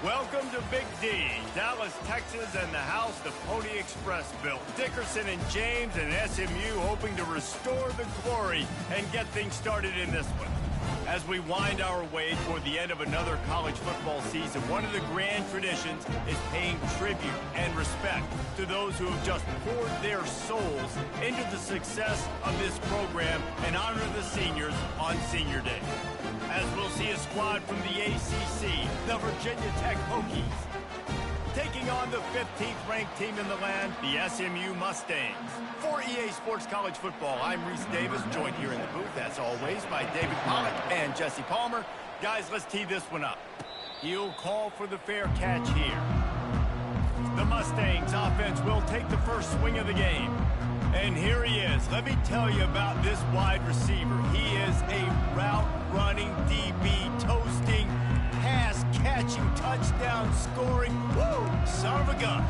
Welcome to Big D, Dallas, Texas, and the house the Pony Express built. Dickerson and James and SMU hoping to restore the glory and get things started in this one. As we wind our way toward the end of another college football season, one of the grand traditions is paying tribute and respect to those who have just poured their souls into the success of this program and honor the seniors on Senior Day. As we'll see a squad from the ACC, the Virginia Tech Hokies, taking on the 15th ranked team in the land, the SMU Mustangs. For EA Sports College Football, I'm Reese Davis, joined here in the booth, as always, by David Pollack and Jesse Palmer. Guys, let's tee this one up. He'll call for the fair catch here. The Mustangs offense will take the first swing of the game. And here he is. Let me tell you about this wide receiver. He is a route-running DB, toasting, pass-catching, touchdown-scoring, woo, son of a gun.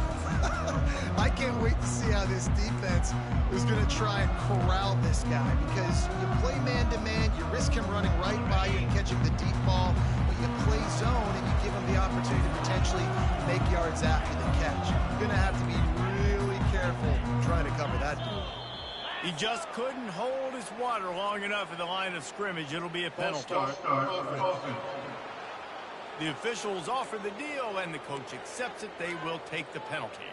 I can't wait to see how this defense is going to try and corral this guy, because you play man-to-man, you risk him running right by you and catching the deep ball, but you play zone and you give him the opportunity to potentially make yards after the catch. You're going to have to be really careful trying to cover that dude. He just couldn't hold his water long enough at the line of scrimmage. It'll be a penalty. The officials offer the deal, and the coach accepts it. They will take the penalty.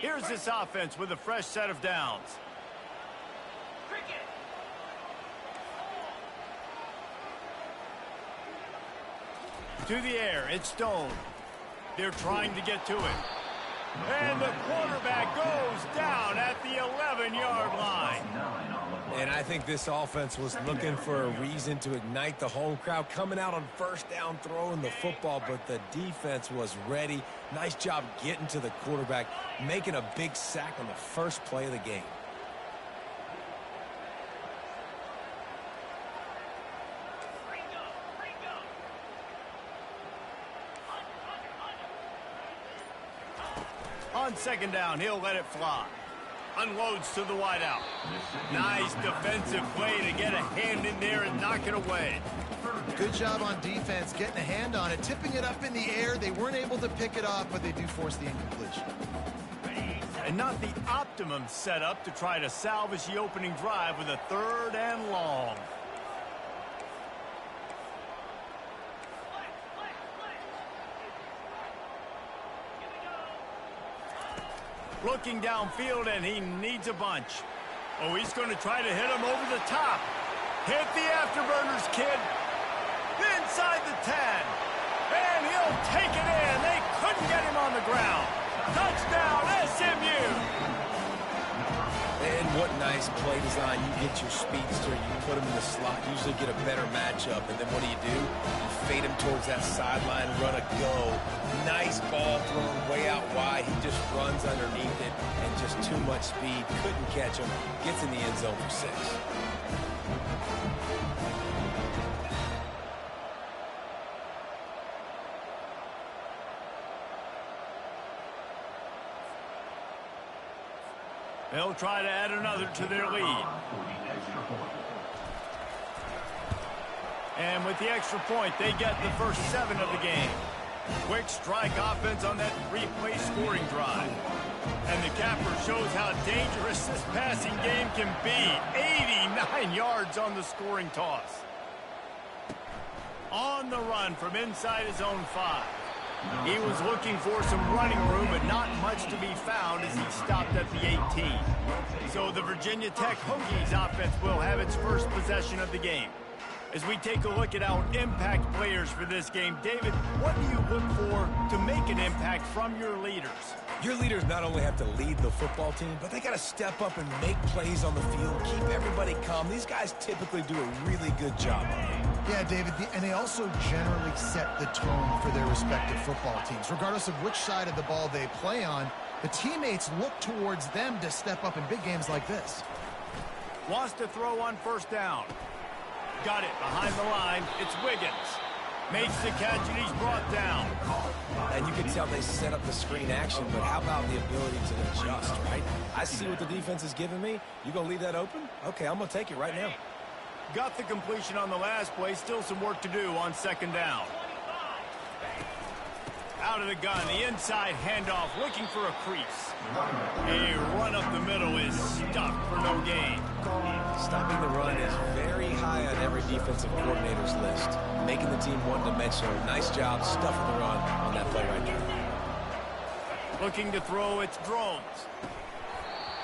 Here's this offense with a fresh set of downs. To the air, it's Stone. They're trying to get to it. And the quarterback goes down at the 11-yard line. And I think this offense was looking for a reason to ignite the home crowd, coming out on first down, throwing the football, but the defense was ready. Nice job getting to the quarterback, making a big sack on the first play of the game. On second down, he'll let it fly. Unloads to the wideout. Nice defensive play to get a hand in there and knock it away. Good job on defense, getting a hand on it, tipping it up in the air. They weren't able to pick it off, but they do force the incompletion. And not the optimum setup to try to salvage the opening drive with a 3rd and long. Looking downfield, and he needs a bunch. Oh, he's going to try to hit him over the top. Hit the afterburners, kid. Inside the 10. And he'll take it in. They couldn't get him on the ground. Touchdown, SMU. And what nice play design. You get your speedster, you put him in the slot, usually get a better matchup, and then what do? You fade him towards that sideline, run a go. Nice ball thrown way out wide. He just runs underneath it, and just too much speed. Couldn't catch him. Gets in the end zone for 6. They'll try to add another to their lead. And with the extra point, they get the first 7 of the game. Quick strike offense on that 3-play scoring drive. And the capper shows how dangerous this passing game can be. 89 yards on the scoring toss. On the run from inside his own 5. He was looking for some running room, but not much to be found as he stopped at the 18. So the Virginia Tech Hokies offense will have its first possession of the game. As we take a look at our impact players for this game, David, what do you look for to make an impact from your leaders? Your leaders not only have to lead the football team, but they got to step up and make plays on the field, keep everybody calm. These guys typically do a really good job on it. Yeah, David, and they also generally set the tone for their respective football teams. Regardless of which side of the ball they play on, the teammates look towards them to step up in big games like this. Wants to throw on first down. Got it behind the line. It's Wiggins. Makes the catch, and he's brought down. And you can tell they set up the screen action, but how about the ability to adjust, right? I see what the defense is giving me. You going to leave that open? Okay, I'm going to take it right now. Got the completion on the last play. Still some work to do on second down. Out of the gun, the inside handoff, looking for a crease. A run up the middle is stuck for no gain. Stopping the run is very high on every defensive coordinator's list. Making the team one-dimensional. Nice job stuffing the run on that play right there. Looking to throw, it's Drones.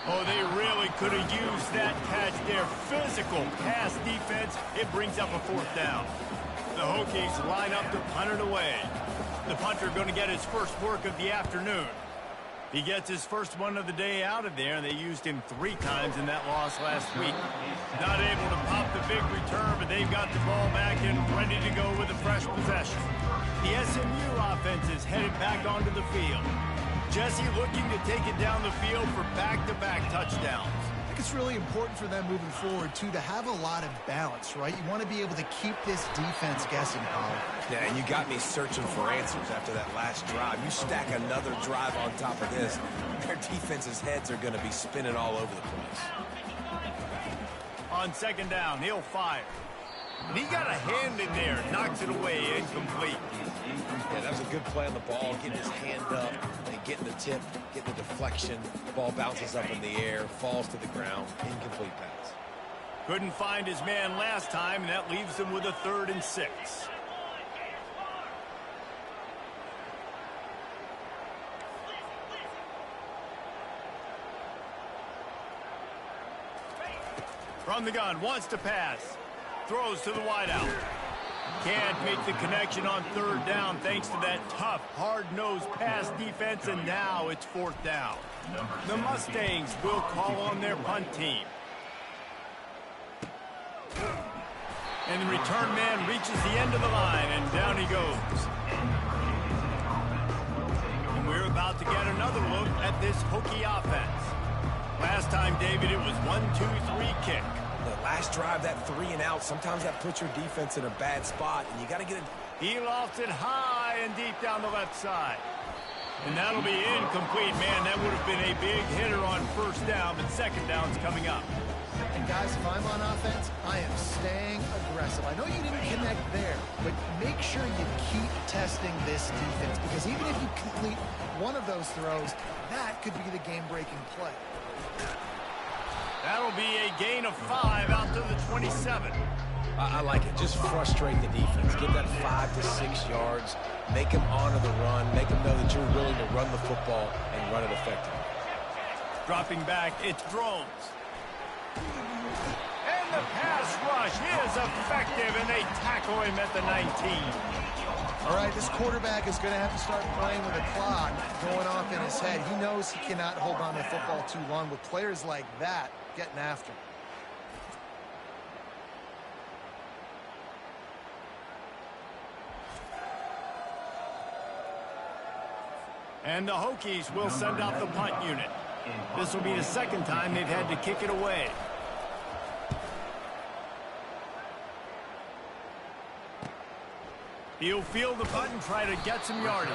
Oh, they really could have used that catch there. Physical pass defense. It brings up a 4th down. The Hokies line up to punt it away. The punter going to get his first work of the afternoon. He gets his first one of the day out of there, and they used him 3 times in that loss last week. Not able to pop the big return, but they've got the ball back and ready to go with a fresh possession. The SMU offense is headed back onto the field. Jesse looking to take it down the field for back-to-back touchdowns. I think it's really important for them moving forward, too, to have a lot of balance, right? You want to be able to keep this defense guessing, Paul. Yeah, and you got me searching for answers after that last drive. You stack another drive on top of this, their defense's heads are going to be spinning all over the place. On 2nd down, he'll fire. And he got a hand in there, knocks it away, incomplete. Yeah, that was a good play on the ball, getting his hand up, and getting the tip, getting the deflection. The ball bounces up in the air, falls to the ground, incomplete pass. Couldn't find his man last time, and that leaves him with a 3rd and 6. From the gun, wants to pass. Throws to the wideout. Can't make the connection on 3rd down thanks to that tough, hard-nosed pass defense, and now it's 4th down. The Mustangs will call on their punt team. And the return man reaches the end of the line, and down he goes. And we're about to get another look at this Hokie offense. Last time, David, it was 1-2-3 kick. The last drive, that 3 and out, sometimes that puts your defense in a bad spot, and you got to get it. He lofts it high and deep down the left side. And that'll be incomplete. Man, that would have been a big hitter on 1st down, but 2nd down's coming up. And guys, if I'm on offense, I am staying aggressive. I know you didn't connect there, but make sure you keep testing this defense, because even if you complete one of those throws, that could be the game-breaking play. That'll be a gain of 5 out to the 27. I like it. Just frustrate the defense. Get that 5 to 6 yards. Make them honor the run. Make them know that you're willing to run the football and run it effectively. Dropping back, it's Drones. And the pass rush is effective, and they tackle him at the 19. All right, this quarterback is going to have to start playing with a clock going off in his head. He knows he cannot hold on to the football too long with players like that getting after him. And the Hokies will send out the punt unit. This will be the 2nd time they've had to kick it away. He'll field the punt and try to get some yardage.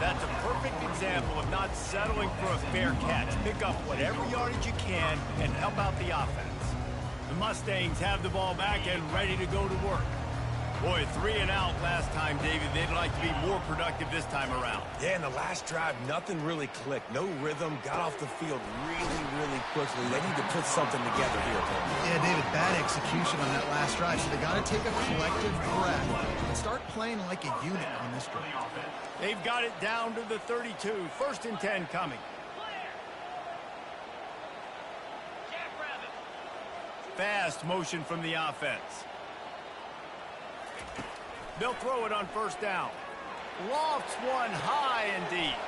That's a perfect example of not settling for a fair catch. Pick up whatever yardage you can and help out the offense. The Mustangs have the ball back and ready to go to work. Boy, 3 and out last time, David. They'd like to be more productive this time around. Yeah, in the last drive, nothing really clicked. No rhythm. Got off the field really quickly. They need to put something together here. Yeah, David, bad execution on that last drive. So they got to take a collective breath and start playing like a unit on this drive. They've got it down to the 32. 1st and 10 coming. Fast motion from the offense. They'll throw it on 1st down. Lofts one high and deep.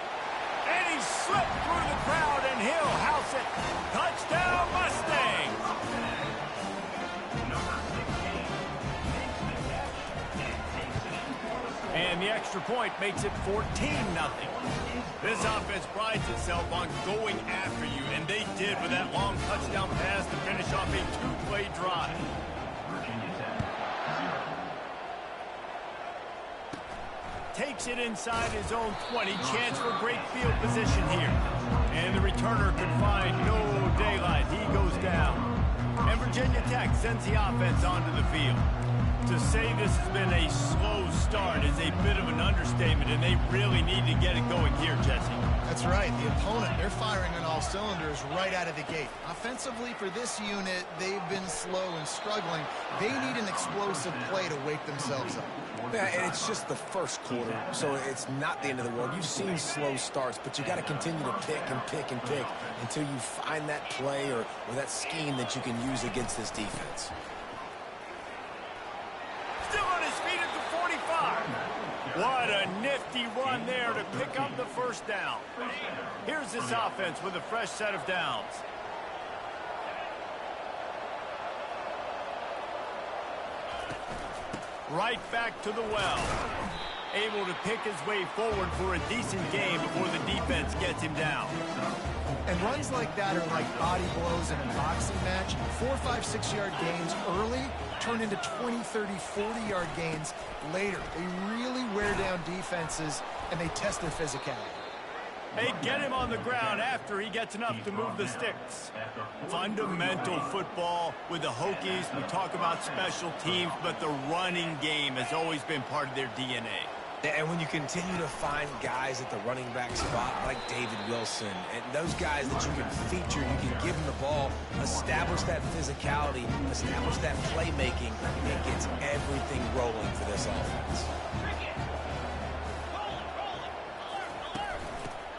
And he slipped through the crowd, and he'll house it. Touchdown, Mustangs! And the extra point makes it 14-0. This offense prides itself on going after you, and they did with that long touchdown pass to finish off a 2-play drive. Takes it inside his own 20. Chance for great field position here. And the returner could find no daylight. He goes down. And Virginia Tech sends the offense onto the field. To say this has been a slow start is a bit of an understatement, and they really need to get it going here, Jesse. That's right. The opponent, they're firing on all cylinders right out of the gate. Offensively, for this unit, they've been slow and struggling. They need an explosive play to wake themselves up. Yeah, and it's just the first quarter, so it's not the end of the world. You've seen slow starts, but you got to continue to pick and pick and pick until you find that play or that scheme that you can use against this defense. Still on his feet at the 45. What a nifty run there to pick up the first down. Here's this offense with a fresh set of downs. Right back to the well. Able to pick his way forward for a decent game before the defense gets him down. And runs like that are like body blows in a boxing match. 4, 5, 6-yard gains early turn into 20, 30, 40-yard gains later. They really wear down defenses, and they test their physicality. They get him on the ground after he gets enough to move the sticks. Fundamental football with the Hokies. We talk about special teams, but the running game has always been part of their DNA. And when you continue to find guys at the running back spot like David Wilson, and those guys that you can feature, you can give them the ball, establish that physicality, establish that playmaking, it gets everything rolling for this offense.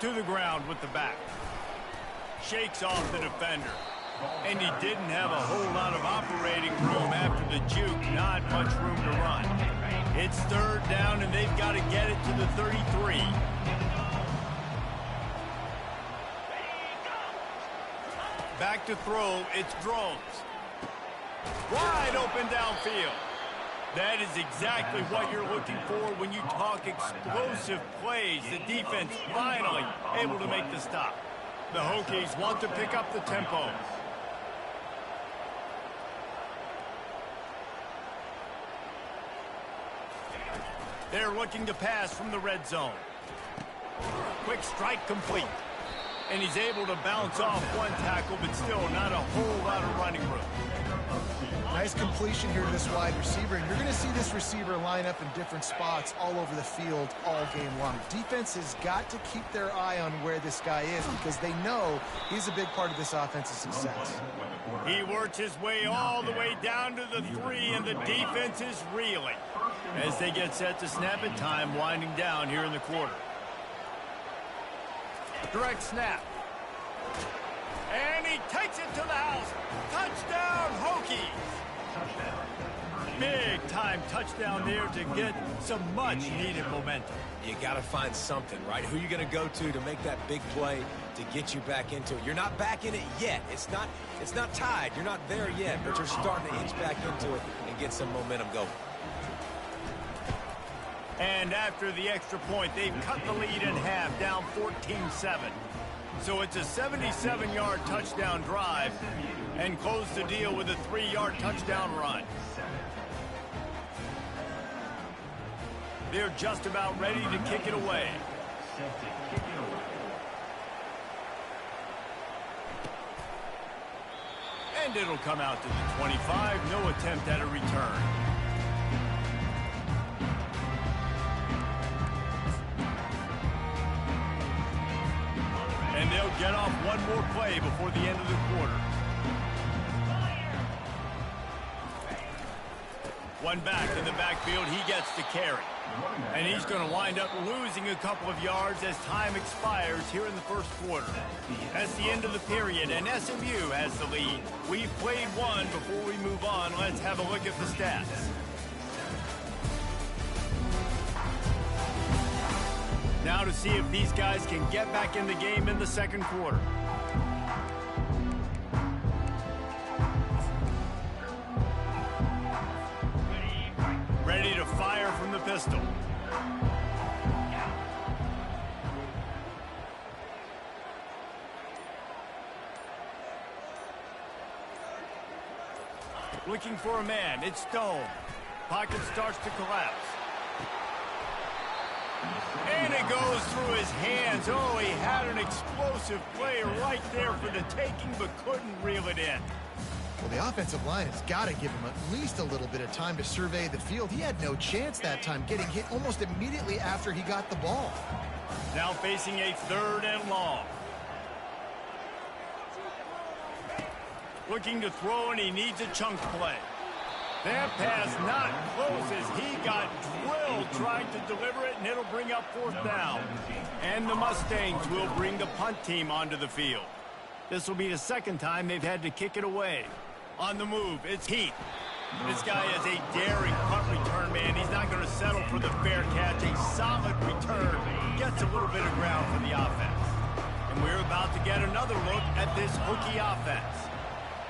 To the ground with the back. Shakes off the defender. And he didn't have a whole lot of operating room after the juke. Not much room to run. It's third down, and they've got to get it to the 33. Back to throw. It's Drones. Wide open downfield. That is exactly what you're looking for when you talk explosive plays. The defense finally able to make the stop. The Hokies want to pick up the tempo. They're looking to pass from the red zone. Quick strike complete. And he's able to bounce off one tackle, but still not a whole lot of running room. Nice completion here to this wide receiver, and you're going to see this receiver line up in different spots all over the field all game long. Defense has got to keep their eye on where this guy is because they know he's a big part of this offense's success. He works his way all the way down to the 3, and the defense is reeling as they get set to snap it. Time winding down here in the quarter. Direct snap. And he takes it to the house. Touchdown, Hokies. Big time touchdown there to get some much needed momentum. You got to find something, right? Who are you going to go to make that big play to get you back into it? You're not back in it yet. It's not tied. You're not there yet, but you're starting to inch back into it and get some momentum going. And after the extra point, they've cut the lead in half, down 14-7. So it's a 77-yard touchdown drive and close the deal with a 3-yard touchdown run. They're just about ready to kick it away. And it'll come out to the 25. No attempt at a return. And they'll get off one more play before the end of the quarter. One back in the backfield, he gets to carry. And he's going to wind up losing a couple of yards as time expires here in the first quarter. That's the end of the period, and SMU has the lead. We've played one. Before we move on, let's have a look at the stats. Now to see if these guys can get back in the game in the second quarter. Ready to fire from the pistol. Looking for a man. It's Stone. Pocket starts to collapse. And it goes through his hands. Oh, he had an explosive play right there for the taking, but couldn't reel it in. Well, the offensive line has got to give him at least a little bit of time to survey the field. He had no chance that time, getting hit almost immediately after he got the ball. Now facing a 3rd and long. Looking to throw, and he needs a chunk play. That pass not close as he got drilled trying to deliver it, and it'll bring up 4th down. And the Mustangs will bring the punt team onto the field. This will be the 2nd time they've had to kick it away. On the move, it's Heath. This guy is a daring punt return man. He's not going to settle for the fair catch. A solid return. Gets a little bit of ground for the offense. And we're about to get another look at this Hokie offense.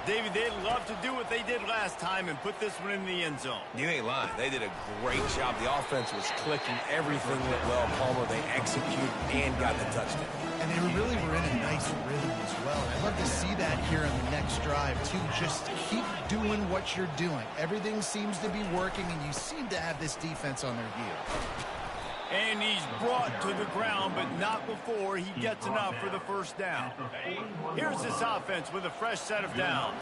David, they'd love to do what they did last time and put this one in the end zone. You ain't lying. They did a great job. The offense was clicking. Everything went well. Palmer, they executed and got the touchdown. And they really were in a nice rhythm as well. I'd love to see that here on the next drive, too. Just keep doing what you're doing. Everything seems to be working, and you seem to have this defense on their heels. And he's brought to the ground, but not before he gets enough for the 1st down. Here's this offense with a fresh set of downs.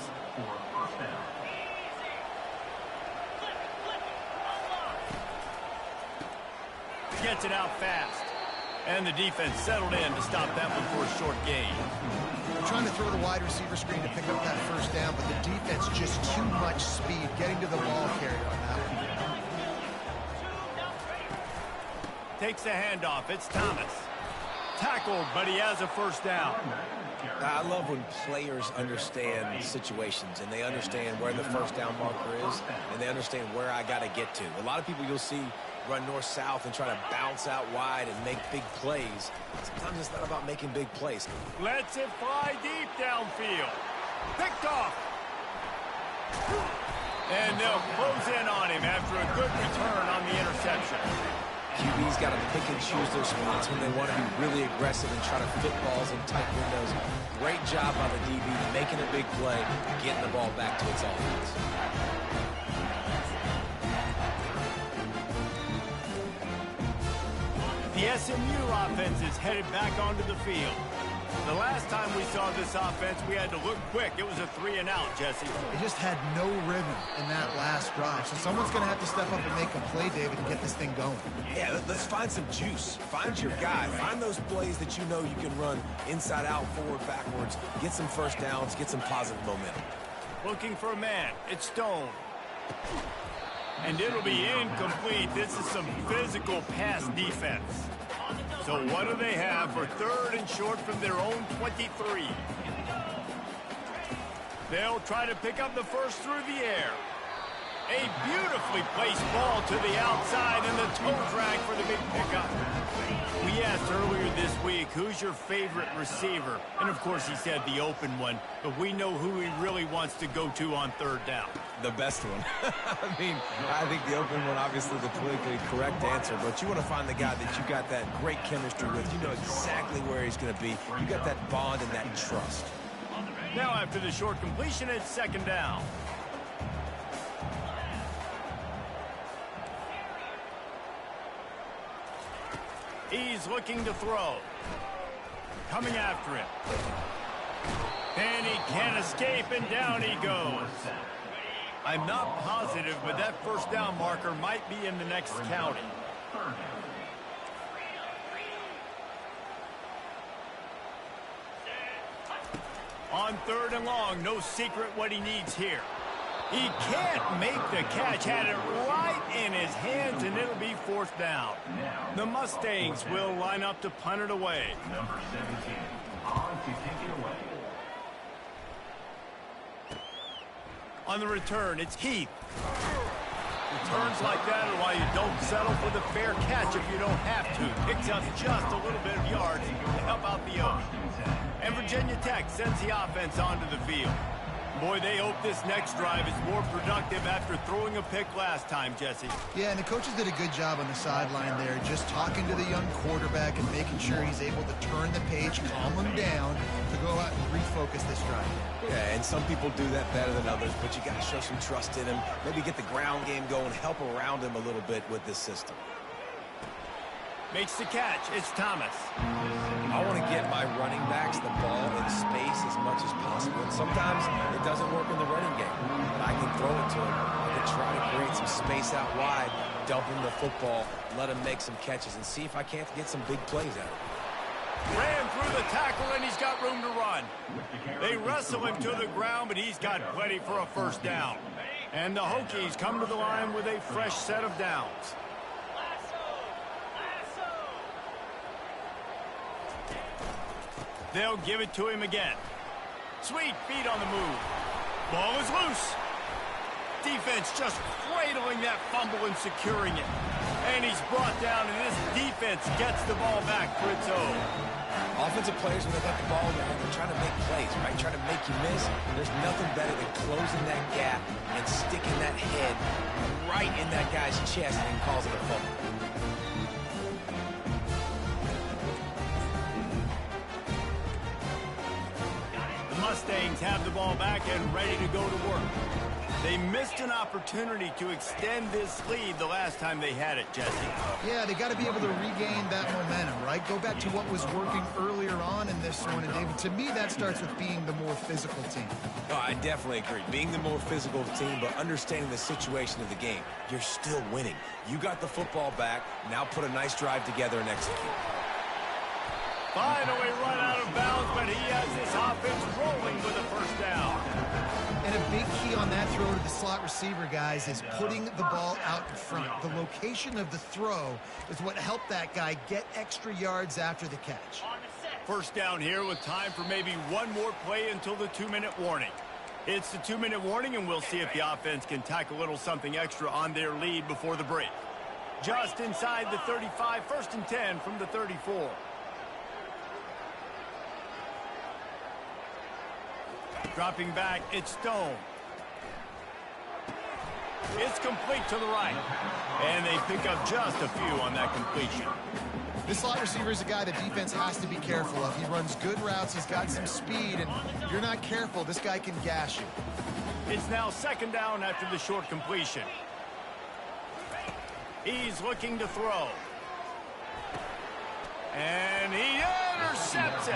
Gets it out fast. And the defense settled in to stop that one for a short gain. They're trying to throw the wide receiver screen to pick up that 1st down, but the defense just too much speed getting to the ball carrier on that one. Takes the handoff. It's Thomas. Tackled, but he has a 1st down. I love when players understand situations and they understand where the 1st down marker is and they understand where I got to get to. A lot of people you'll see run north-south and try to bounce out wide and make big plays. Sometimes it's not about making big plays. Lets it fly deep downfield. Picked off. And they'll close in on him after a good return on the interception. QB's got to pick and choose their spots when they want to be really aggressive and try to fit balls in tight windows. Great job by the DB making a big play, getting the ball back to its offense. The SMU offense is headed back onto the field. The last time we saw this offense, we had to look quick. It was a 3-and-out, Jesse. They just had no rhythm in that last drive. So someone's going to have to step up and make a play, David, and get this thing going. Yeah, let's find some juice. Find your guy. Find those plays that you know you can run inside out, forward, backwards. Get some 1st downs. Get some positive momentum. Looking for a man. It's Stone. And it'll be incomplete. This is some physical pass defense. So what do they have for 3rd and short from their own 23? They'll try to pick up the 1st through the air. A beautifully placed ball to the outside and the toe drag for the big pickup. We asked earlier this week, who's your favorite receiver? And of course he said the open one, but we know who he really wants to go to on 3rd down. The best one. I think the open one, obviously the politically correct answer, but you want to find the guy that you got that great chemistry with. You know exactly where he's going to be. You got that bond and that trust. Now after the short completion, it's 2nd down. He's looking to throw. Coming after it. And he can't escape, and down he goes. I'm not positive, but that 1st down marker might be in the next county. On 3rd and long, no secret what he needs here. He can't make the catch, had it right in his hands, and it'll be 4th down. The Mustangs will line up to punt it away. Number 17, on to take it away. On the return, it's Heath. Returns like that are why you don't settle for the fair catch if you don't have to. Picks up just a little bit of yards to help out the Oaks. And Virginia Tech sends the offense onto the field. Boy, they hope this next drive is more productive after throwing a pick last time, Jesse. Yeah, and the coaches did a good job on the sideline there, just talking to the young quarterback and making sure he's able to turn the page, calm him down, to go out and refocus this drive. Yeah, and some people do that better than others, but you got to show some trust in him. Maybe get the ground game going, help around him a little bit with this system. Makes the catch. It's Thomas. I want to get my running backs the ball in space as much as possible. And sometimes it doesn't work in the running game, but I can throw it to him. I can try to create some space out wide, dump him the football, let him make some catches, and see if I can't get some big plays out of him. Ran through the tackle, and he's got room to run. They wrestle him to the ground, but he's got plenty for a first down. And the Hokies come to the line with a fresh set of downs. They'll give it to him again. Sweet feet on the move. Ball is loose. Defense just cradling that fumble and securing it. And he's brought down, and this defense gets the ball back for its own. Offensive players, when they got the ball in their hand, they're trying to make plays, right? Trying to make you miss. There's nothing better than closing that gap and sticking that head right in that guy's chest and causing a fumble. The Mustangs have the ball back and ready to go to work. They missed an opportunity to extend this lead the last time they had it, Jesse. Yeah, they got to be able to regain that momentum, right? Go back to what was working earlier on in this one. And, David, to me, that starts with being the more physical team. Oh, I definitely agree. Being the more physical team, but understanding the situation of the game. You're still winning. You got the football back. Now put a nice drive together and execute. Finally run out of bounds, but he has this offense rolling with a first down. And a big key on that throw to the slot receiver, guys, is putting the ball out in front. The location of the throw is what helped that guy get extra yards after the catch. First down here with time for maybe one more play until the 2-minute warning. It's the 2-minute warning, and we'll see if the offense can tack a little something extra on their lead before the break. Just inside the 35, 1st and 10 from the 34. Dropping back, it's Stone. It's complete to the right. And they pick up just a few on that completion. This slot receiver is a guy the defense has to be careful of. He runs good routes, he's got some speed, and if you're not careful, this guy can gash you. It's now 2nd down after the short completion. He's looking to throw. And he intercepts it.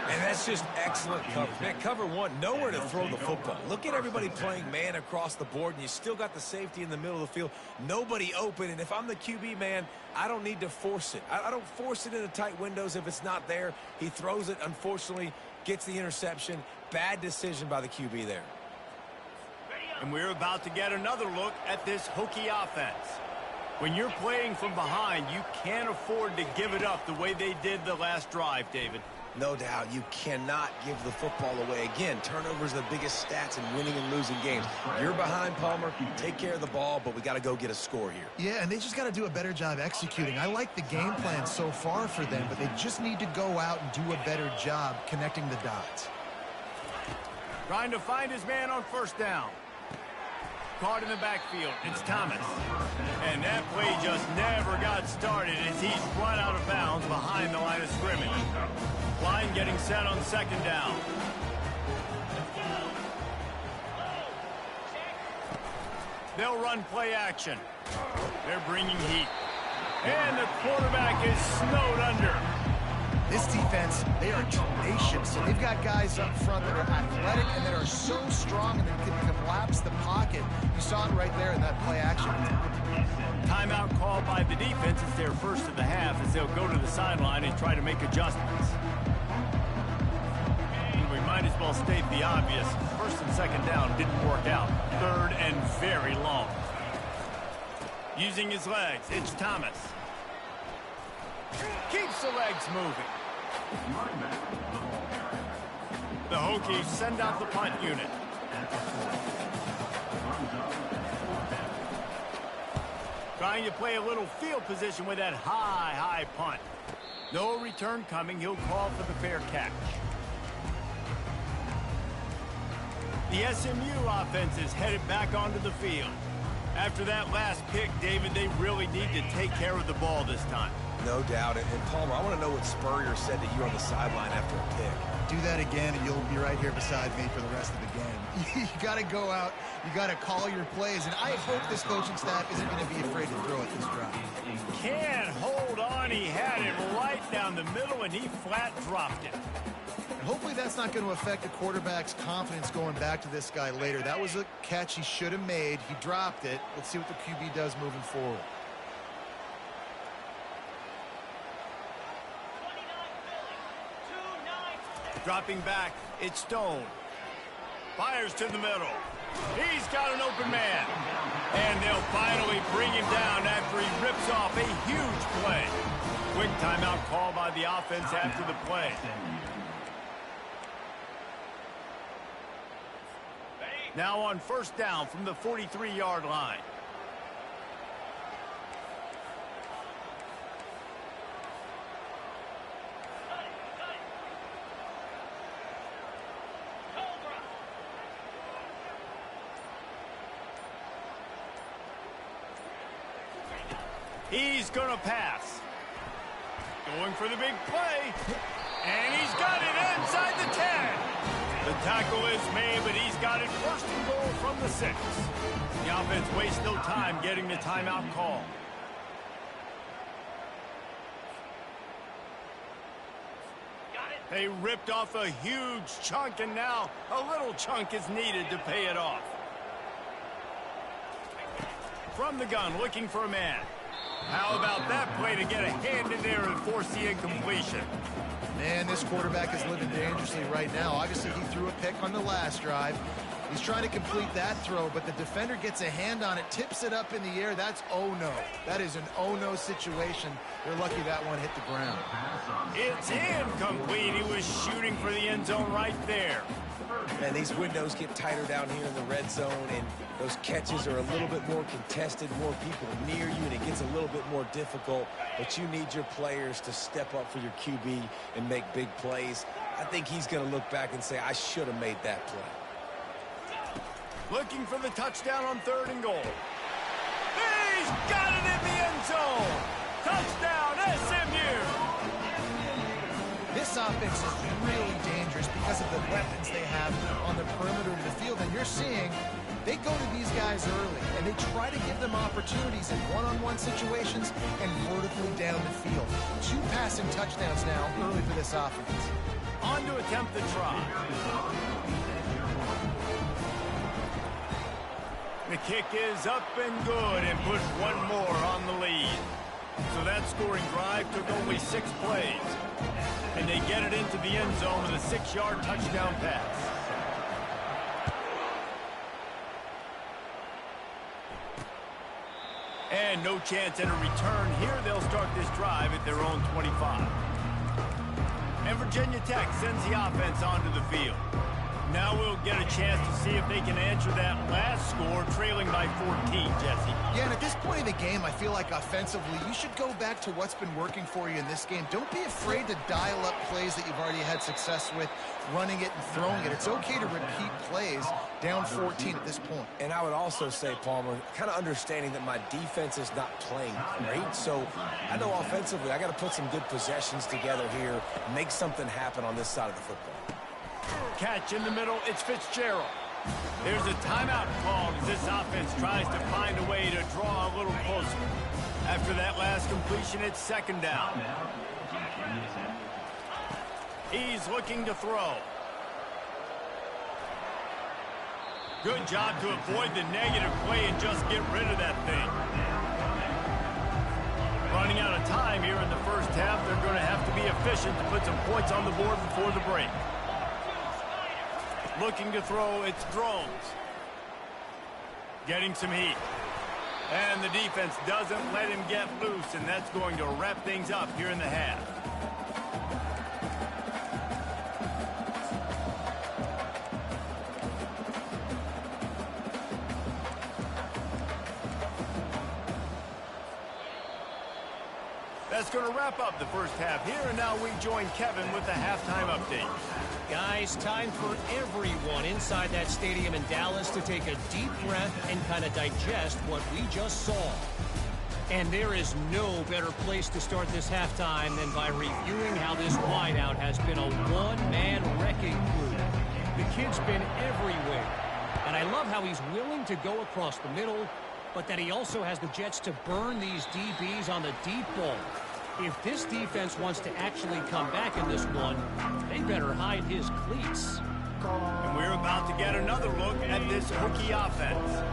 And that's just excellent cover. Man, cover one, nowhere to throw the football. Look at everybody playing man across the board, and you still got the safety in the middle of the field. Nobody open, and if I'm the QB, man, I don't need to force it. I don't force it into tight windows if it's not there. He throws it, unfortunately, gets the interception. Bad decision by the QB there. And we're about to get another look at this Hokie offense. When you're playing from behind, you can't afford to give it up the way they did the last drive, David. No doubt, you cannot give the football away. Again, turnovers are the biggest stats in winning and losing games. You're behind, Palmer. Take care of the ball, but we got to go get a score here. Yeah, and they just got to do a better job executing. I like the game plan so far for them, but they just need to go out and do a better job connecting the dots. Trying to find his man on 1st down. Caught in the backfield. It's Thomas. And that play just never got started as he's run out of bounds behind the line of scrimmage. Line getting set on 2nd down. They'll run play action. They're bringing heat. And the quarterback is snowed under. This defense, they are tenacious. So they've got guys up front that are athletic and that are so strong and that can collapse the pocket. You saw it right there in that play action. Timeout called by the defense. It's their first of the half as they'll go to the sideline and try to make adjustments. And we might as well state the obvious. 1st and 2nd down didn't work out. 3rd and very long. Using his legs, it's Thomas. Keeps the legs moving. The Hokies send out the punt unit. Trying to play a little field position with that high punt. No return coming. He'll call for the fair catch. The SMU offense is headed back onto the field. After that last pick, David, they really need to take care of the ball this time. No doubt. And Palmer, I want to know what Spurrier said to you on the sideline after a pick. Do that again, and you'll be right here beside me for the rest of the game. You got to go out. You got to call your plays. And I hope this coaching staff isn't going to be afraid to throw at this drive. Can't hold on. He had it right down the middle, and he flat dropped it. And hopefully that's not going to affect the quarterback's confidence going back to this guy later. That was a catch he should have made. He dropped it. Let's see what the QB does moving forward. Dropping back, it's Stone. Fires to the middle. He's got an open man. And they'll finally bring him down after he rips off a huge play. Quick timeout call by the offense after the play. Now on first down from the 43-yard line. He's going to pass. Going for the big play. And he's got it inside the 10. The tackle is made, but he's got it first and goal from the 6. The offense wastes no time getting the timeout call. They ripped off a huge chunk, and now a little chunk is needed to pay it off. From the gun, looking for a man. How about that play to get a hand in there and force the incompletion? Man, this quarterback is living dangerously right now. Obviously, he threw a pick on the last drive. He's trying to complete that throw, but the defender gets a hand on it, tips it up in the air. That's oh-no. That is an oh-no situation. They're lucky that one hit the ground. It's incomplete. He was shooting for the end zone right there. And these windows get tighter down here in the red zone, and those catches are a little bit more contested, more people near you, and it gets a little bit more difficult. But you need your players to step up for your QB and make big plays. I think he's going to look back and say, I should have made that play. Looking for the touchdown on 3rd and goal. He's got it in the end zone. Touchdown, SMU. This offense is really dangerous because of the weapons they have on the perimeter of the field. And you're seeing they go to these guys early, and they try to give them opportunities in one-on-one situations and vertically down the field. 2 passing touchdowns now early for this offense. On to attempt the try. The kick is up and good and puts one more on the lead. So that scoring drive took only 6 plays. And they get it into the end zone with a 6-yard touchdown pass. And no chance at a return here. They'll start this drive at their own 25. And Virginia Tech sends the offense onto the field. Now we'll get a chance to see if they can answer that last score, trailing by 14, Jesse. Yeah, and at this point in the game, I feel like offensively, you should go back to what's been working for you in this game. Don't be afraid to dial up plays that you've already had success with, running it and throwing it. It's okay to repeat plays down 14 at this point. And I would also say, Palmer, kind of understanding that my defense is not playing great. So I know offensively, I got to put some good possessions together here, make something happen on this side of the football. Catch in the middle, it's Fitzgerald. There's a timeout called as this offense tries to find a way to draw a little closer. After that last completion, it's 2nd down. He's looking to throw. Good job to avoid the negative play and just get rid of that thing. Running out of time here in the first half, they're going to have to be efficient to put some points on the board before the break. Looking to throw, it's Drones. Getting some heat. And the defense doesn't let him get loose, and that's going to wrap things up here in the half. That's going to wrap up the first half here, and now we join Kevin with the halftime update. Guys, time for everyone inside that stadium in Dallas to take a deep breath and kind of digest what we just saw. And there is no better place to start this halftime than by reviewing how this wideout has been a one-man wrecking crew. The kid's been everywhere. And I love how he's willing to go across the middle, but that he also has the jets to burn these DBs on the deep ball. If this defense wants to actually come back in this one, they better hide his cleats. And we're about to get another look at this Hokie offense.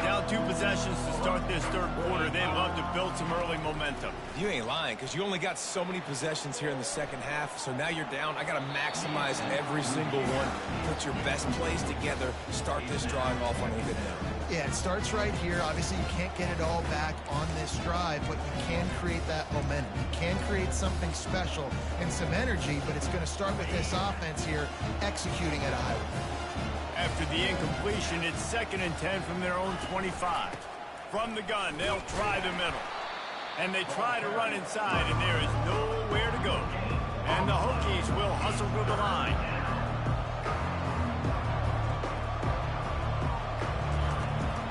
Down 2 possessions to start this third quarter. They love to build some early momentum. You ain't lying, because you only got so many possessions here in the second half, so now you're down. I got to maximize every single one. Put your best plays together. Start this drive off on a good note. Yeah, it starts right here. Obviously, you can't get it all back on this drive, but you can create that momentum. You can create something special and some energy, but it's going to start with this offense here executing at a high level. After the incompletion, it's 2nd and 10 from their own 25. From the gun, they'll try the middle. And they try to run inside, and there is nowhere to go. And the Hokies will hustle to the line.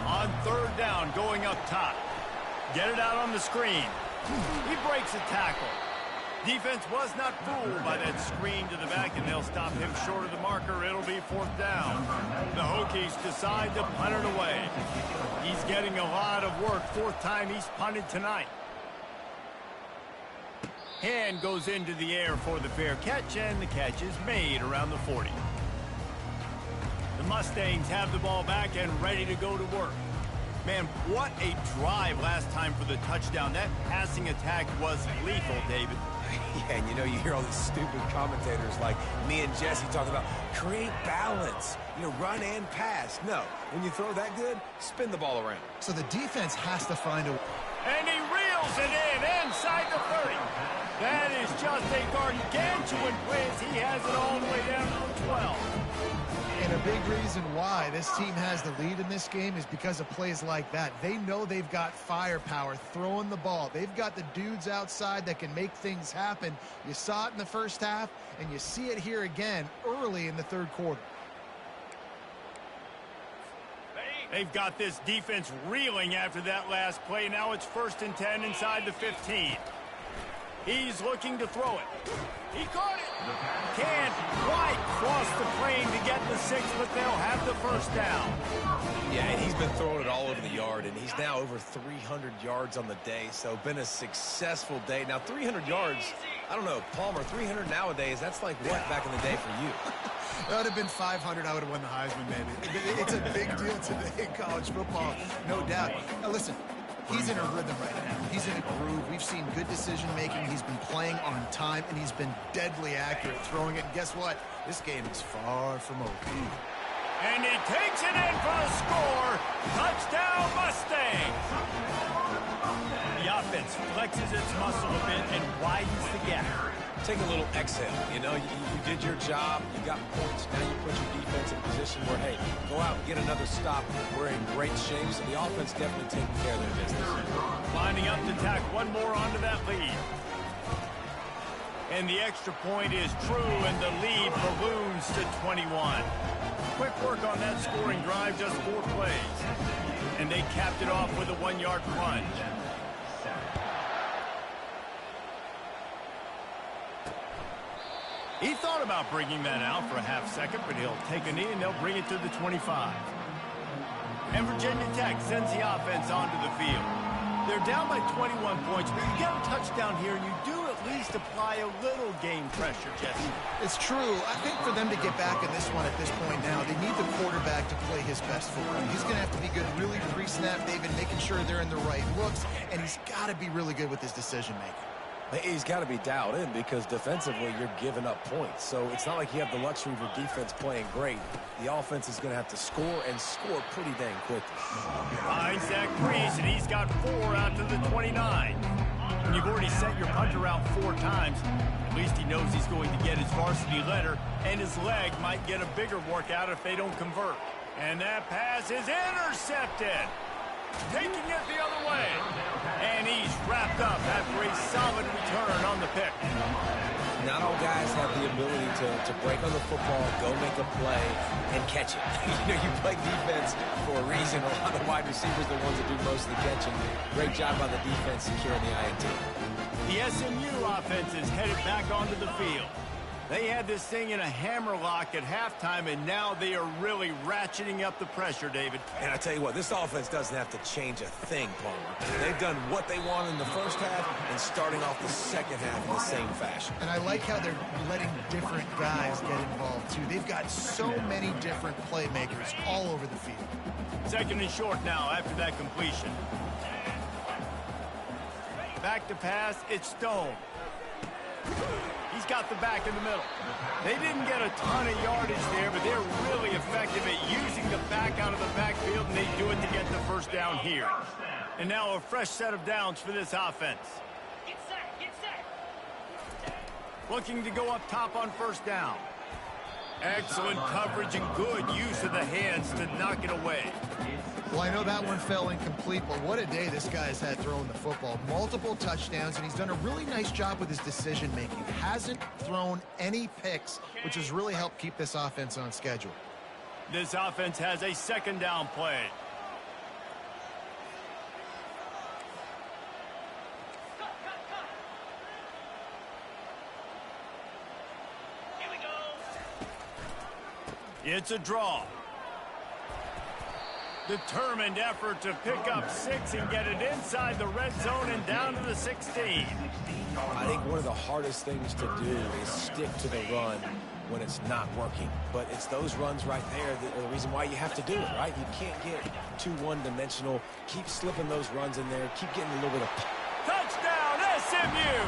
On 3rd down, going up top. Get it out on the screen. He breaks a tackle. Defense was not fooled by that screen to the back, and they'll stop him short of the marker. It'll be 4th down. The Hokies decide to punt it away. He's getting a lot of work. 4th time he's punted tonight. Hand goes into the air for the fair catch, and the catch is made around the 40. The Mustangs have the ball back and ready to go to work. Man, what a drive last time for the touchdown. That passing attack was lethal, David. Yeah, and you know, you hear all these stupid commentators like me and Jesse talking about create balance, run and pass. No, when you throw that good, spin the ball around. So the defense has to find a... And he reels it in inside the 30. That is just a gargantuan blitz. He has it all the way down to the 12. And a big reason why this team has the lead in this game is because of plays like that. They know they've got firepower throwing the ball. They've got the dudes outside that can make things happen. You saw it in the first half, and you see it here again early in the third quarter. They've got this defense reeling after that last play. Now it's 1st and 10 inside the 15. He's looking to throw it. He caught it. Can't quite cross the plane to get the 6, but they'll have the 1st down. Yeah, and he's been throwing it all over the yard, and he's now over 300 yards on the day, so been a successful day. Now, 300 yards, I don't know, Palmer, 300 nowadays, that's like what back in the day for you? That would have been 500. I would have won the Heisman, maybe. It's a big deal today in college football, no doubt. Now, listen. He's in a rhythm right now. He's in a groove. We've seen good decision-making. He's been playing on time, and he's been deadly accurate throwing it. And guess what? This game is far from over. And he takes it in for a score. Touchdown, Mustangs. The offense flexes its muscle a bit and widens the gap. Take a little exhale. You did your job. You got points. Now you put your defense in a position where, hey, go out and get another stop. We're in great shape, so the offense definitely taking care of their business. Lining up to tack one more onto that lead. And the extra point is true, and the lead balloons to 21. Quick work on that scoring drive, just 4 plays. And they capped it off with a 1-yard plunge. He thought about bringing that out for a half second, but he'll take a knee and they'll bring it to the 25. And Virginia Tech sends the offense onto the field. They're down by 21 points, but you get a touchdown here and you do at least apply a little game pressure, Jesse. It's true. I think for them to get back in this one at this point now, they need the quarterback to play his best football. He's going to have to be good really pre-snap, David, making sure they're in the right looks, and he's got to be really good with his decision-making. He's got to be dialed in because defensively you're giving up points. So it's not like you have the luxury of your defense playing great. The offense is going to have to score and score pretty dang quickly. Finds that crease, and he's got 4 out to the 29. When you've already sent your punter out 4 times, at least he knows he's going to get his varsity letter, and his leg might get a bigger workout if they don't convert. And that pass is intercepted. Taking it the other way. And he's wrapped up after a solid return on the pick. not all guys have the ability to break on the football, go make a play, and catch it. You play defense for a reason. A lot of wide receivers are the ones that do most of the catching. Great job by the defense securing the INT. The SMU offense is headed back onto the field. They had this thing in a hammer lock at halftime, and now they are really ratcheting up the pressure, David. And I tell you what, this offense doesn't have to change a thing, Palmer. They've done what they wanted in the first half and starting off the second half in the same fashion. And I like how they're letting different guys get involved, too. They've got so many different playmakers all over the field. Second and short now after that completion. Back to pass, it's Stone. He's got the back in the middle. They didn't get a ton of yardage there, but they're really effective at using the back out of the backfield, and they do it to get the first down here. And now a fresh set of downs for this offense. Get set. Looking to go up top on first down. Excellent coverage and good use of the hands to knock it away. Well, I know that one fell incomplete, but what a day this guy's had throwing the football. Multiple touchdowns, and he's done a really nice job with his decision-making. Hasn't thrown any picks, which has really helped keep this offense on schedule. This offense has a second down play. Here we go. It's a draw. Determined effort to pick up 6 and get it inside the red zone and down to the 16. I think one of the hardest things to do is stick to the run when it's not working. But it's those runs right there that are the reason why you have to do it, right? You can't get too one-dimensional. Keep slipping those runs in there. Keep getting a little bit of... Touchdown, SMU!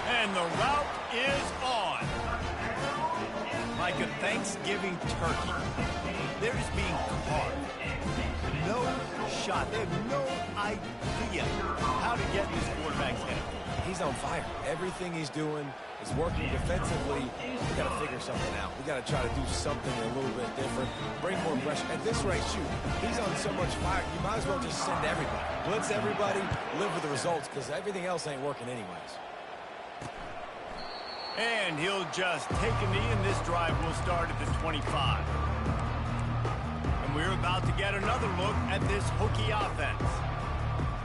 And the route is on. Like a Thanksgiving turkey. They're just being carved. No shot. They have no idea how to get this quarterback's head. He's on fire. Everything he's doing is working defensively. We got to figure something out. We got to try to do something a little bit different. Bring more pressure. At this rate, shoot, he's on so much fire. You might as well just send everybody. Blitz everybody. Live with the results because everything else ain't working anyways. And he'll just take a knee, and this drive will start at the 25. We're about to get another look at this Hokie offense.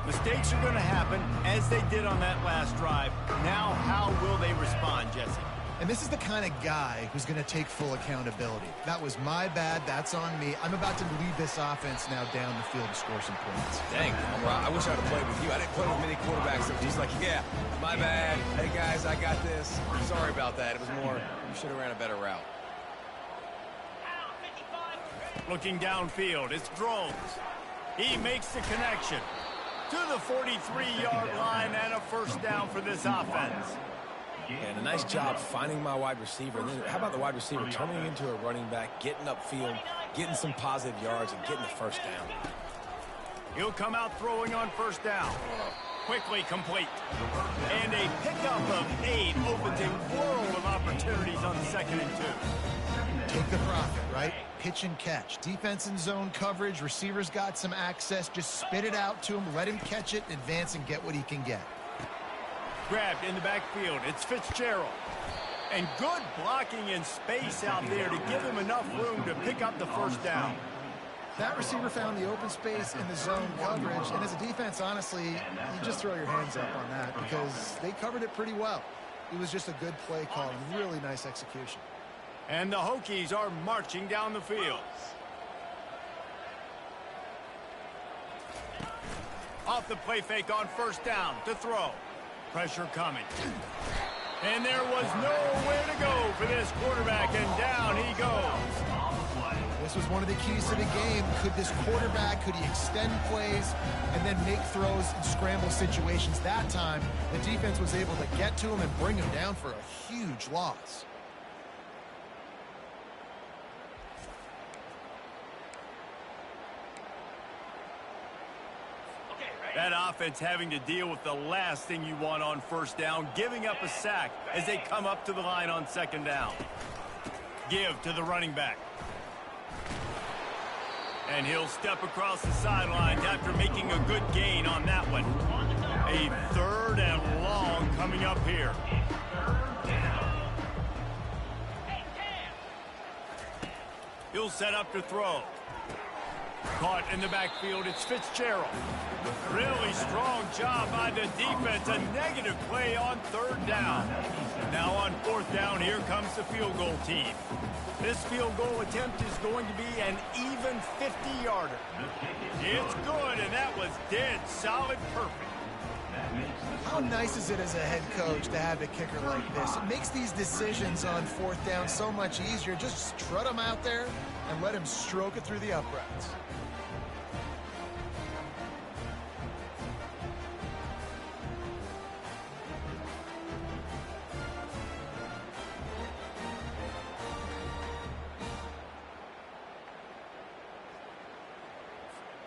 Mistakes are going to happen, as they did on that last drive. Now, how will they respond, Jesse? And this is the kind of guy who's going to take full accountability. That was my bad. That's on me. I'm about to lead this offense now down the field to score some points. Dang, I wish I'd have played with you. I didn't play with many quarterbacks that were just like, yeah, my bad. Hey, guys, I got this. Sorry about that. It was more, you should have ran a better route. Looking downfield, it's Drones. He makes the connection to the 43-yard line and a first down for this offense. And a nice job finding my wide receiver. And then how about the wide receiver turning into a running back, getting upfield, getting some positive yards, and getting the first down. He'll come out throwing on first down. Quickly complete. And a pickup of 8 opens a world of opportunities on 2nd and 2. Take the profit, right? Pitch and catch. Defense in zone coverage. Receivers got some access. Just spit it out to him. Let him catch it, advance, and get what he can get. Grabbed in the backfield. It's Fitzgerald. And good blocking in space out there to give him enough room to pick up the first down. That receiver found the open space in the zone coverage. And as a defense, honestly, you just throw your hands up on that because they covered it pretty well. It was just a good play call. Really nice execution. And the Hokies are marching down the field. Off the play fake on first down to throw. Pressure coming. And there was nowhere to go for this quarterback, and down he goes. This was one of the keys to the game. Could this quarterback, could he extend plays and then make throws in scramble situations? That time, the defense was able to get to him and bring him down for a huge loss. That offense having to deal with the last thing you want on first down, giving up a sack as they come up to the line on 2nd down. Give to the running back. And he'll step across the sidelines after making a good gain on that one. A 3rd and long coming up here. He'll set up to throw. Caught in the backfield, it's Fitzgerald. Really strong job by the defense. A negative play on 3rd down. Now on 4th down, here comes the field goal team. This field goal attempt is going to be an even 50-yarder. It's good, and that was dead solid perfect. How nice is it as a head coach to have a kicker like this? It makes these decisions on 4th down so much easier. Just strut him out there and let him stroke it through the uprights.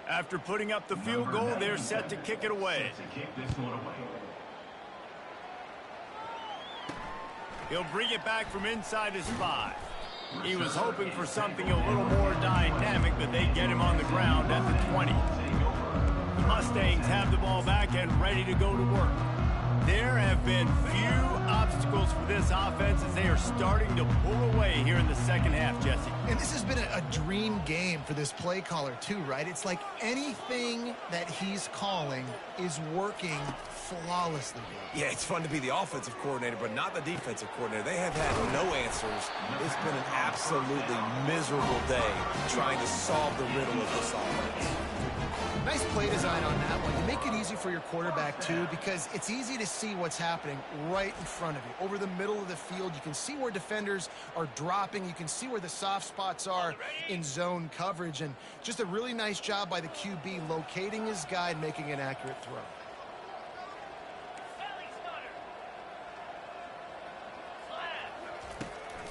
After putting up the field goal, they're set to kick it away. He'll bring it back from inside his 5. He was hoping for something a little more dynamic, but they get him on the ground at the 20. The Mustangs have the ball back and ready to go to work. There have been few obstacles for this offense as they are starting to pull away here in the second half, Jesse. And this has been a dream game for this play caller too, right? It's like anything that he's calling is working flawlessly. Yeah, it's fun to be the offensive coordinator, but not the defensive coordinator. They have had no answers. It's been an absolutely miserable day trying to solve the riddle of this offense. Nice play design on that one. You make it easy for your quarterback, too, because it's easy to see what's happening right in front of you. Over the middle of the field, you can see where defenders are dropping. You can see where the soft spots are in zone coverage. And just a really nice job by the QB locating his guy and making an accurate throw.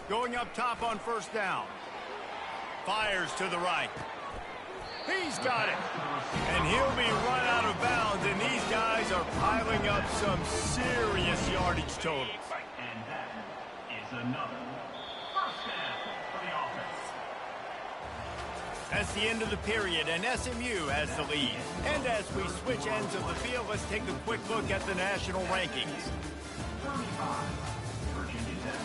Going up top on 1st down. Fires to the right. He's got it. And he'll be run out of bounds, and these guys are piling up some serious yardage totals. And that is another 1st down for the offense. That's the end of the period, and SMU has the lead. And as we switch ends of the field, let's take a quick look at the national rankings. 35, Virginia Tech.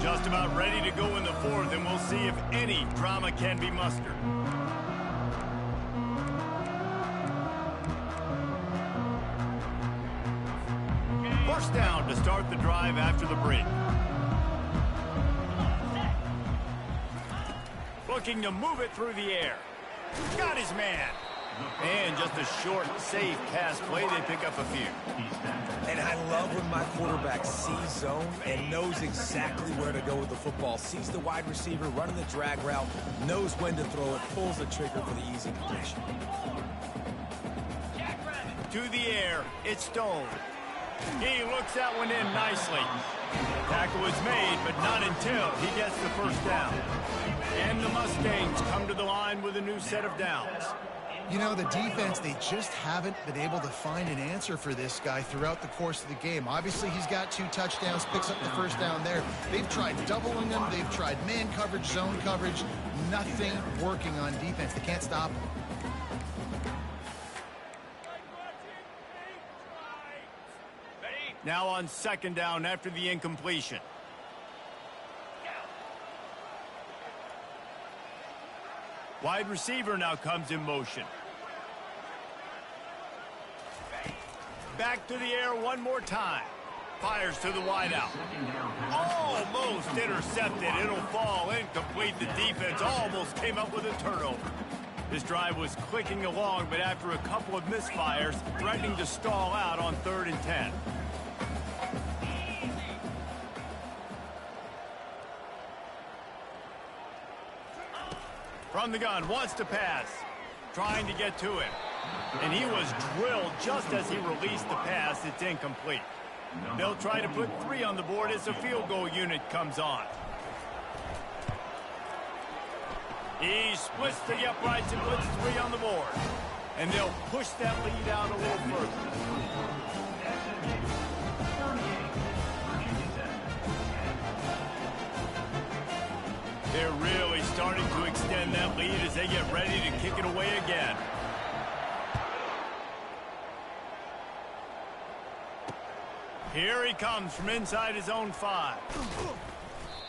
Just about ready to go in the 4th, and we'll see if any drama can be mustered. First down to start the drive after the break. Looking to move it through the air. Got his man. And just a short, safe pass play. They pick up a few. And I love when my quarterback sees zone and knows exactly where to go with the football. Sees the wide receiver running the drag route, knows when to throw it, pulls the trigger for the easy completion. To the air, it's Stone. He looks that one in nicely. Tackle was made, but not until he gets the 1st down. And the Mustangs come to the line with a new set of downs. You know, the defense, they just haven't been able to find an answer for this guy throughout the course of the game. Obviously, he's got 2 touchdowns, picks up the 1st down there. They've tried doubling him. They've tried man coverage, zone coverage. Nothing working on defense. They can't stop him. Now on 2nd down after the incompletion. Wide receiver now comes in motion. Back to the air one more time. Fires to the wideout. Almost intercepted. It'll fall incomplete. The defense almost came up with a turnover. This drive was clicking along, but after a couple of misfires, threatening to stall out on 3rd and 10. From the gun, wants to pass. Trying to get to him. And he was drilled just as he released the pass. It's incomplete. They'll try to put 3 on the board as the field goal unit comes on. He splits to the uprights and puts 3 on the board. And they'll push that lead out a little further. They're really starting to extend that lead as they get ready to kick it away again. Here he comes from inside his own 5.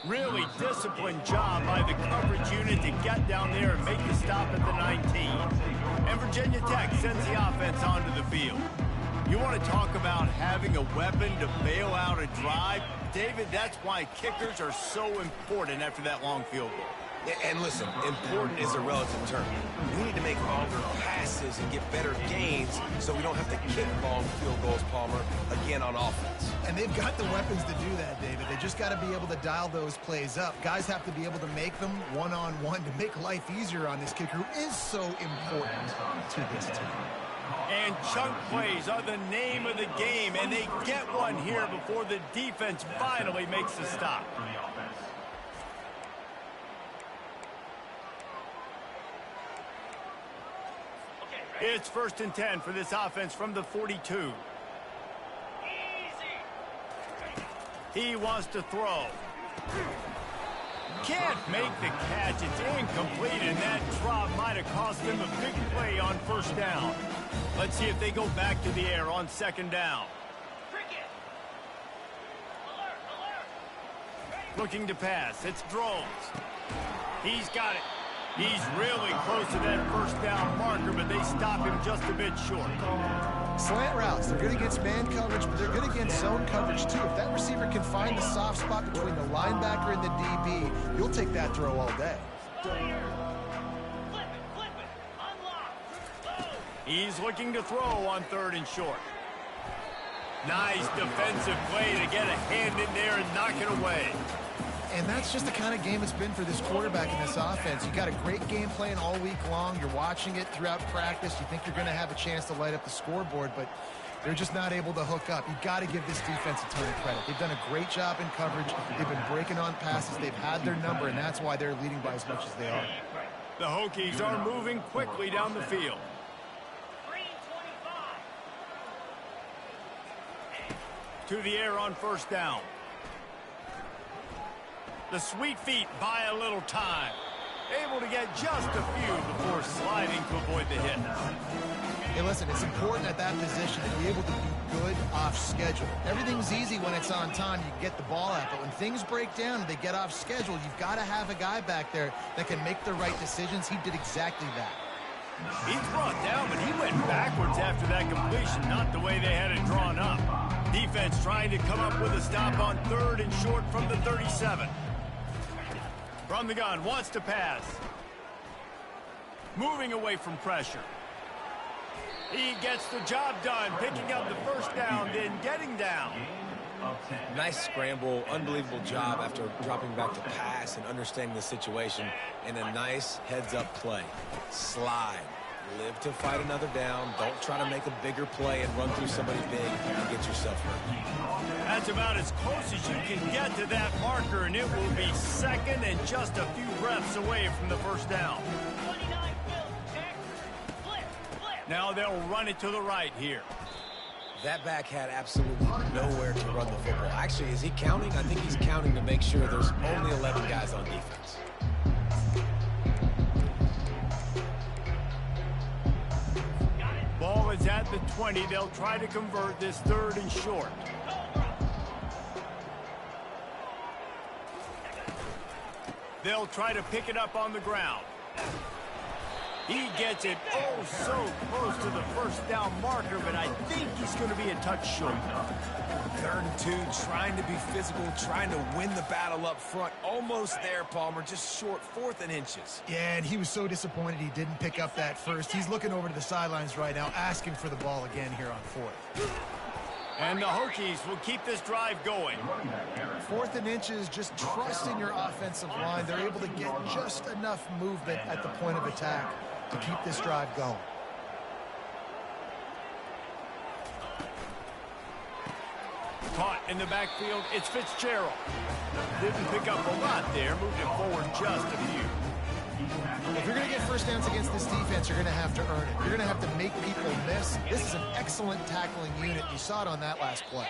Really disciplined job by the coverage unit to get down there and make the stop at the 19. And Virginia Tech sends the offense onto the field. You want to talk about having a weapon to bail out a drive? David, that's why kickers are so important after that long field goal. And listen, important is a relative term. We need to make longer passes and get better gains so we don't have to kick long field goals, Palmer, again on offense. And they've got the weapons to do that, David. They just got to be able to dial those plays up. Guys have to be able to make them one-on-one to make life easier on this kicker, who is so important to this team. And chunk plays are the name of the game, and they get one here before the defense finally makes the stop. It's 1st and 10 for this offense from the 42. He wants to throw. Can't make the catch. It's incomplete, and that drop might have cost them a big play on 1st down. Let's see if they go back to the air on 2nd down. Looking to pass. It's Drones. He's got it. He's really close to that 1st down marker, but they stop him just a bit short. Slant routes, they're good against man coverage, but they're good against zone coverage too. If that receiver can find the soft spot between the linebacker and the DB, you'll take that throw all day. He's looking to throw on 3rd and short. Nice defensive play to get a hand in there and knock it away. And that's just the kind of game it's been for this quarterback in this offense. You got a great game plan all week long. You're watching it throughout practice. You think you're going to have a chance to light up the scoreboard, but they're just not able to hook up. You've got to give this defense a ton of credit. They've done a great job in coverage. They've been breaking on passes. They've had their number, and that's why they're leading by as much as they are. The Hokies are moving quickly down the field. To the air on 1st down. The sweet feet buy a little time. Able to get just a few before sliding to avoid the hit. Hey, listen, it's important at that position to be able to be good off schedule. Everything's easy when it's on time. You can get the ball out. But when things break down and they get off schedule, you've got to have a guy back there that can make the right decisions. He did exactly that. He's brought down, but he went backwards after that completion, not the way they had it drawn up. Defense trying to come up with a stop on 3rd and short from the 37. From the gun, wants to pass. Moving away from pressure. He gets the job done, picking up the 1st down, then getting down. Nice scramble, unbelievable job after dropping back to pass and understanding the situation, and a nice heads-up play. Slide. Live to fight another down. Don't try to make a bigger play and run through somebody big and get yourself hurt. That's about as close as you can get to that marker, and it will be 2nd and just a few reps away from the 1st down. Now they'll run it to the right here. That back had absolutely nowhere to run the football. Actually, is he counting? I think he's counting to make sure there's only 11 guys on defense. Ball is at the 20. They'll try to convert this 3rd and short. They'll try to pick it up on the ground. He gets it oh so close to the 1st down marker, but I think he's going to be a touch short. 3rd and 2, trying to be physical, trying to win the battle up front. Almost there, Palmer, just short, 4th and inches. Yeah, and he was so disappointed he didn't pick up that 1st. He's looking over to the sidelines right now, asking for the ball again here on 4th. And the Hokies will keep this drive going. 4th and inches, just trust in your offensive line. They're able to get just enough movement at the point of attack to keep this drive going. Caught in the backfield, it's Fitzgerald. Didn't pick up a lot there, moved it forward just a few. If you're going to get 1st downs against this defense, you're going to have to earn it. You're going to have to make people miss. This is an excellent tackling unit. You saw it on that last play.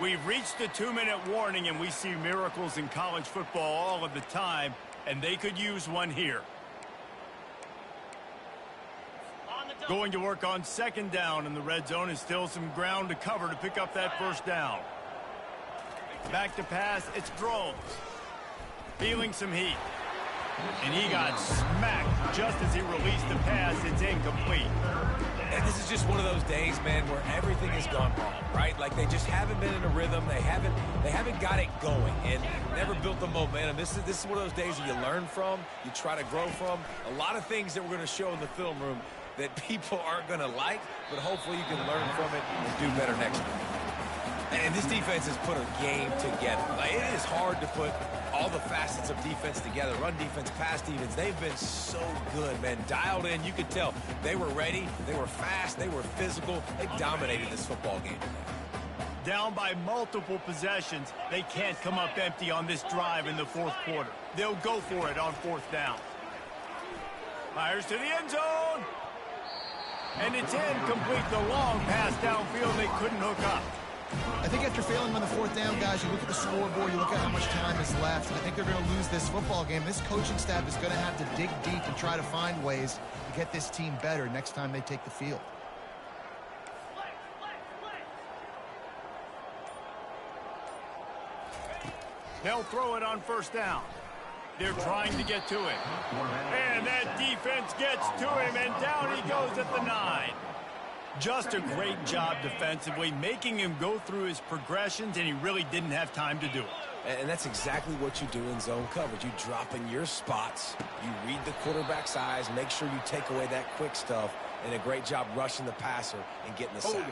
We've reached the 2-minute warning, and we see miracles in college football all of the time, and they could use one here. Going to work on 2nd down, and the red zone is still some ground to cover to pick up that 1st down. Back to pass, it's Drones. Feeling some heat. And he got smacked just as he released the pass. It's incomplete. And this is just one of those days, man, where everything has gone wrong, right? Like they just haven't been in a rhythm. They haven't got it going and never built the momentum. This is one of those days that you learn from, you try to grow from. A lot of things that we're going to show in the film room that people aren't going to like, but hopefully you can learn from it and do better next week. And this defense has put a game together. Like, it is hard to put all the facets of defense together. Run defense, pass defense. They've been so good, man. Dialed in. You could tell they were ready. They were fast. They were physical. They dominated this football game today. Down by multiple possessions, they can't come up empty on this drive in the fourth quarter. They'll go for it on fourth down. Fires to the end zone. And it's incomplete. The long pass downfield, they couldn't hook up. I think after failing on the fourth down, guys, you look at the scoreboard, you look at how much time is left. I think they're going to lose this football game. This coaching staff is going to have to dig deep and try to find ways to get this team better next time they take the field. They'll throw it on first down. They're trying to get to it. And that defense gets to him, and down he goes at the 9. Just a great job defensively, making him go through his progressions, and he really didn't have time to do it. And that's exactly what you do in zone coverage. You drop in your spots, you read the quarterback's eyes, make sure you take away that quick stuff, and a great job rushing the passer and getting the sack.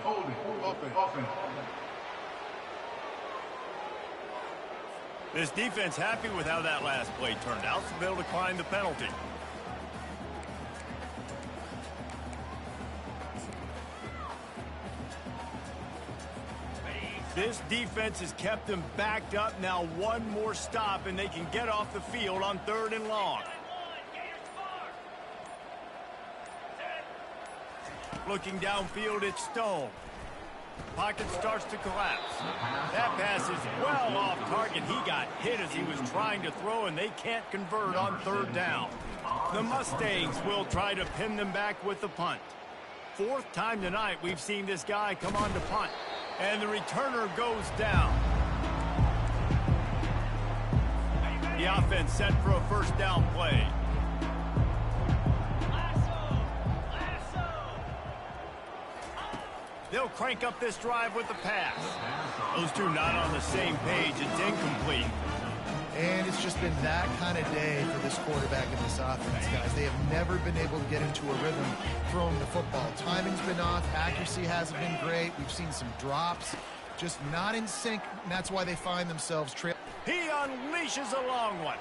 This defense happy with how that last play turned out, so they'll decline the penalty. This defense has kept them backed up. Now one more stop, and they can get off the field on 3rd and long. Looking downfield, it's Stone. Pocket starts to collapse. That pass is well off target. He got hit as he was trying to throw, and they can't convert on 3rd down. The Mustangs will try to pin them back with the punt. 4th time tonight we've seen this guy come on to punt. And the returner goes down. The offense set for a first down play. They'll crank up this drive with the pass. Those two not on the same page. It's incomplete. And it's just been that kind of day for this quarterback and this offense, guys. They have never been able to get into a rhythm throwing the football. Timing's been off. Accuracy hasn't been great. We've seen some drops. Just not in sync, and that's why they find themselves trailing. He unleashes a long one.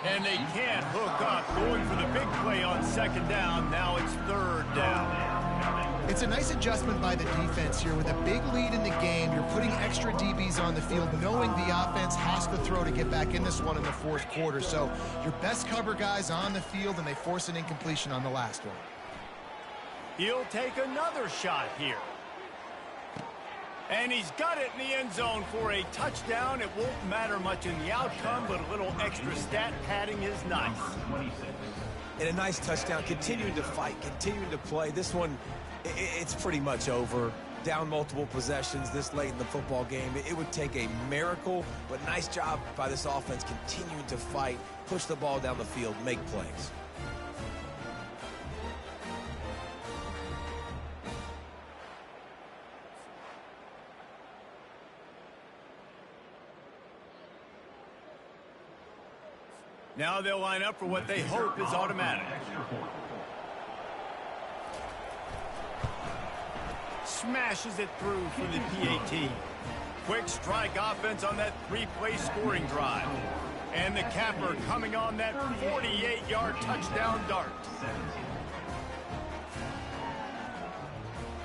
And they can't hook up. Going for the big play on 2nd down. Now it's 3rd down. It's a nice adjustment by the defense here. With a big lead in the game, you're putting extra DBs on the field, knowing the offense has to throw to get back in this one in the 4th quarter. So your best cover guys on the field, and they force an incompletion on the last one. He'll take another shot here. And he's got it in the end zone for a touchdown. It won't matter much in the outcome, but a little extra stat padding is nice. And a nice touchdown, continuing to fight, continuing to play. This one, it's pretty much over. Down multiple possessions this late in the football game. It would take a miracle, but nice job by this offense continuing to fight, push the ball down the field, make plays. Now they'll line up for what they hope is automatic. Smashes it through for the PAT. Quick strike offense on that 3-play scoring drive. And the capper coming on that 48-yard touchdown dart.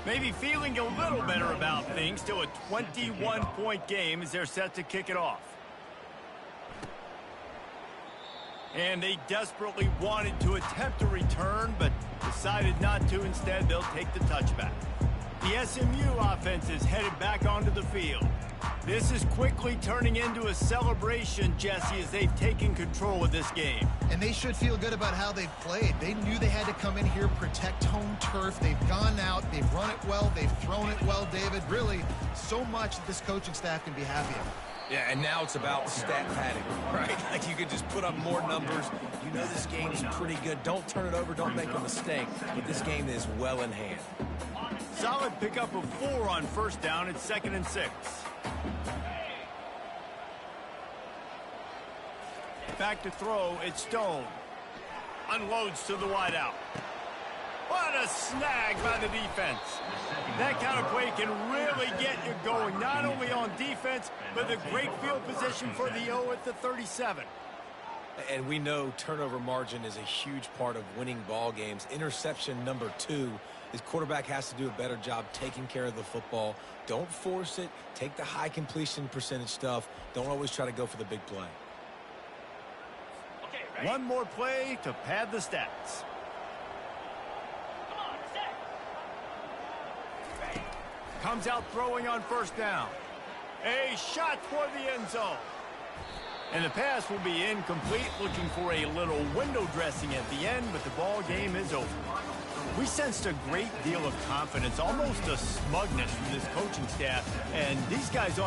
Maybe feeling a little better about things. Still a 21-point game as they're set to kick it off. And they desperately wanted to attempt a return, but decided not to. Instead, they'll take the touchback. The SMU offense is headed back onto the field. This is quickly turning into a celebration, Jesse, as they've taken control of this game. And they should feel good about how they've played. They knew they had to come in here, protect home turf. They've gone out, they've run it well, they've thrown it well, David. Really, so much that this coaching staff can be happy of. Yeah, and now it's about stat padding, right? Like you could just put up more numbers. You know this game's pretty good. Don't turn it over. Don't make a mistake. But this game is well in hand. Solid pickup of 4 on first down. It's 2nd and 6. Back to throw. It's Stone. Unloads to the wideout. What a snag by the defense. That kind of play can really get you going, not only on defense, but the great field position for the O at the 37. And we know turnover margin is a huge part of winning ball games. Interception number 2. His quarterback has to do a better job taking care of the football. Don't force it. Take the high completion percentage stuff. Don't always try to go for the big play. Okay, ready? One more play to pad the stats. Come on, set. Ready? Comes out throwing on first down. A shot for the end zone. And the pass will be incomplete, looking for a little window dressing at the end, but the ball game is over. We sensed a great deal of confidence, almost a smugness from this coaching staff, and these guys on the